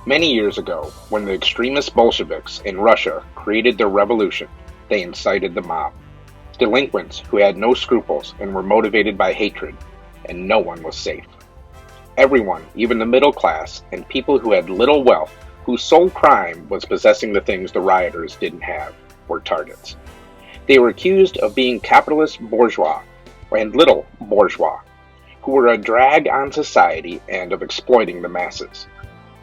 Many years ago, when the extremist Bolsheviks in Russia created their revolution, they incited the mob. Delinquents who had no scruples and were motivated by hatred, and no one was safe. Everyone, even the middle class, and people who had little wealth, whose sole crime was possessing the things the rioters didn't have, were targets. They were accused of being capitalist bourgeois and little bourgeois, who were a drag on society and of exploiting the masses.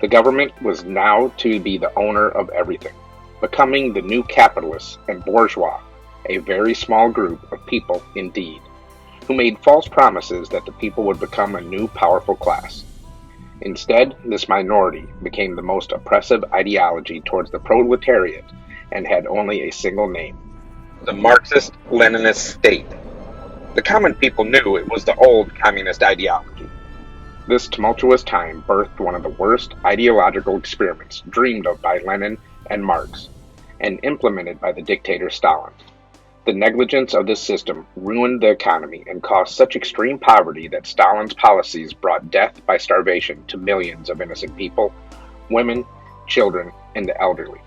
The government was now to be the owner of everything, becoming the new capitalists and bourgeois, a very small group of people indeed, who made false promises that the people would become a new powerful class. Instead, this minority became the most oppressive ideology towards the proletariat and had only a single name: the Marxist-Leninist state. The common people knew it was the old communist ideology. This tumultuous time birthed one of the worst ideological experiments dreamed of by Lenin and Marx, and implemented by the dictator Stalin. The negligence of this system ruined the economy and caused such extreme poverty that Stalin's policies brought death by starvation to millions of innocent people, women, children, and the elderly,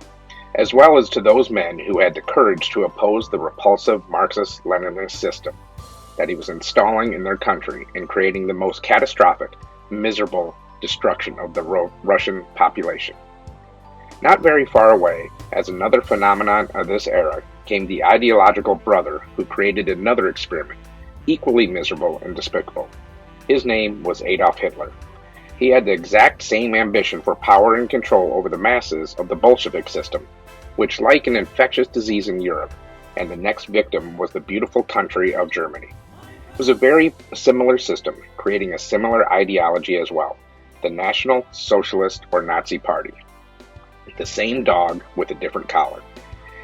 as well as to those men who had the courage to oppose the repulsive Marxist-Leninist system that he was installing in their country and creating the most catastrophic, miserable destruction of the Russian population. Not very far away, as another phenomenon of this era, came the ideological brother who created another experiment, equally miserable and despicable. His name was Adolf Hitler. He had the exact same ambition for power and control over the masses of the Bolshevik system, which, like an infectious disease in Europe, and the next victim was the beautiful country of Germany. It was a very similar system, creating a similar ideology as well, the National Socialist or Nazi Party. The same dog with a different collar.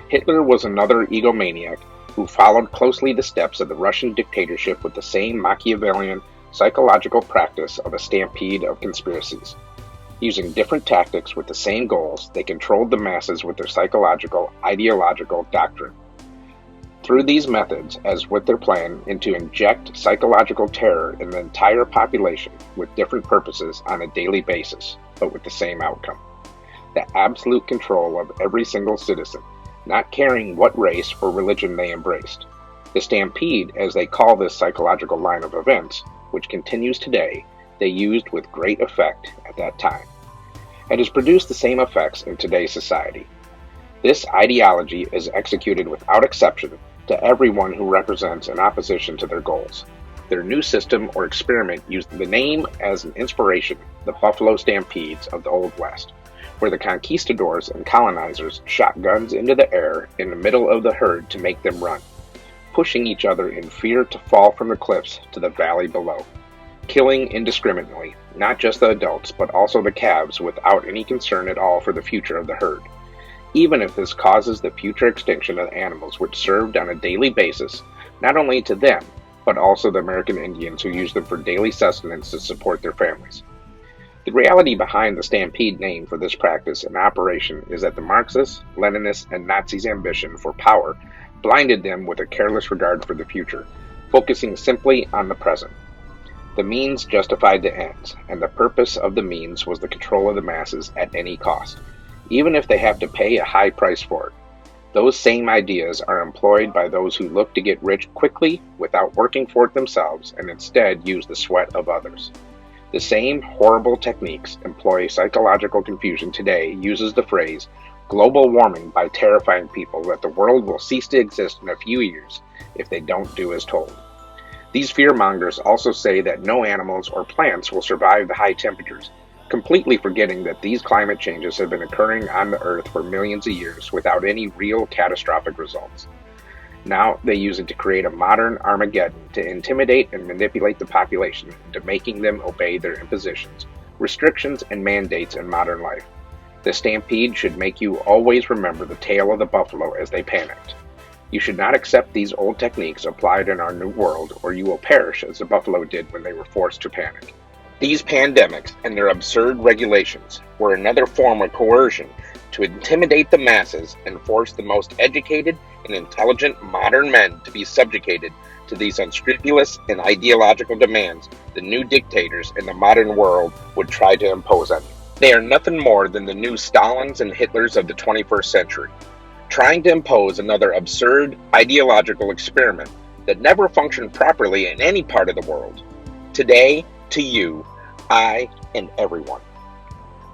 Hitler was another egomaniac who followed closely the steps of the Russian dictatorship with the same Machiavellian psychological practice of a stampede of conspiracies. Using different tactics with the same goals, they controlled the masses with their psychological, ideological doctrine. Through these methods, as with their plan, to inject psychological terror in the entire population with different purposes on a daily basis, but with the same outcome: the absolute control of every single citizen, not caring what race or religion they embraced. The Stampede, as they call this psychological line of events, which continues today, they used with great effect at that time. It has produced the same effects in today's society. This ideology is executed without exception to everyone who represents an opposition to their goals. Their new system or experiment used the name as an inspiration, the Buffalo Stampedes of the Old West, where the conquistadors and colonizers shot guns into the air in the middle of the herd to make them run, pushing each other in fear to fall from the cliffs to the valley below, killing indiscriminately, not just the adults, but also the calves without any concern at all for the future of the herd, even if this causes the future extinction of animals which served on a daily basis, not only to them, but also the American Indians who used them for daily sustenance to support their families. The reality behind the Stampede name for this practice and operation is that the Marxists, Leninists, and Nazis' ambition for power blinded them with a careless regard for the future, focusing simply on the present. The means justified the ends, and the purpose of the means was the control of the masses at any cost, even if they have to pay a high price for it. Those same ideas are employed by those who look to get rich quickly without working for it themselves and instead use the sweat of others. The same horrible techniques employ psychological confusion today uses the phrase global warming by terrifying people that the world will cease to exist in a few years if they don't do as told. These fearmongers also say that no animals or plants will survive the high temperatures, completely forgetting that these climate changes have been occurring on the Earth for millions of years without any real catastrophic results. Now they use it to create a modern Armageddon to intimidate and manipulate the population into making them obey their impositions, restrictions, and mandates in modern life. The Stampede should make you always remember the tale of the buffalo as they panicked. You should not accept these old techniques applied in our new world, or you will perish as the buffalo did when they were forced to panic. These pandemics and their absurd regulations were another form of coercion to intimidate the masses and force the most educated and intelligent modern men to be subjugated to these unscrupulous and ideological demands the new dictators in the modern world would try to impose on you. They are nothing more than the new Stalins and Hitlers of the 21st century, trying to impose another absurd ideological experiment that never functioned properly in any part of the world. Today, to you, I, and everyone.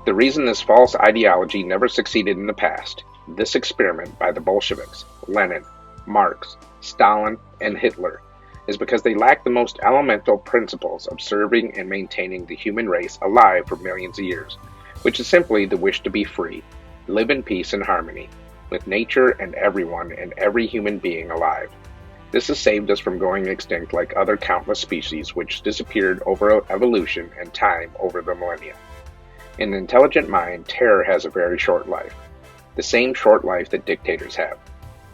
The reason this false ideology never succeeded in the past, this experiment by the Bolsheviks, Lenin, Marx, Stalin, and Hitler, is because they lack the most elemental principles of serving and maintaining the human race alive for millions of years, which is simply the wish to be free, live in peace and harmony, with nature and everyone and every human being alive. This has saved us from going extinct like other countless species which disappeared over evolution and time over the millennia. In an intelligent mind, terror has a very short life, the same short life that dictators have.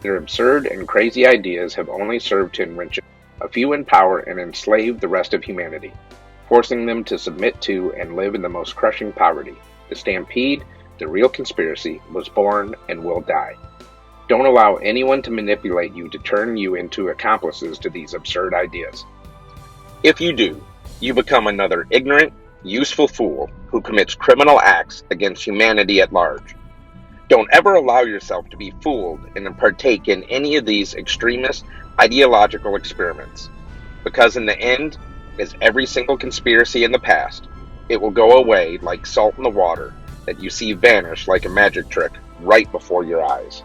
Their absurd and crazy ideas have only served to enrich a few in power and enslave the rest of humanity, forcing them to submit to and live in the most crushing poverty. The Stampede, the real conspiracy, was born and will die. Don't allow anyone to manipulate you to turn you into accomplices to these absurd ideas. If you do, you become another ignorant, useful fool who commits criminal acts against humanity at large. Don't ever allow yourself to be fooled and partake in any of these extremist ideological experiments, because in the end, as every single conspiracy in the past, it will go away like salt in the water that you see vanish like a magic trick right before your eyes.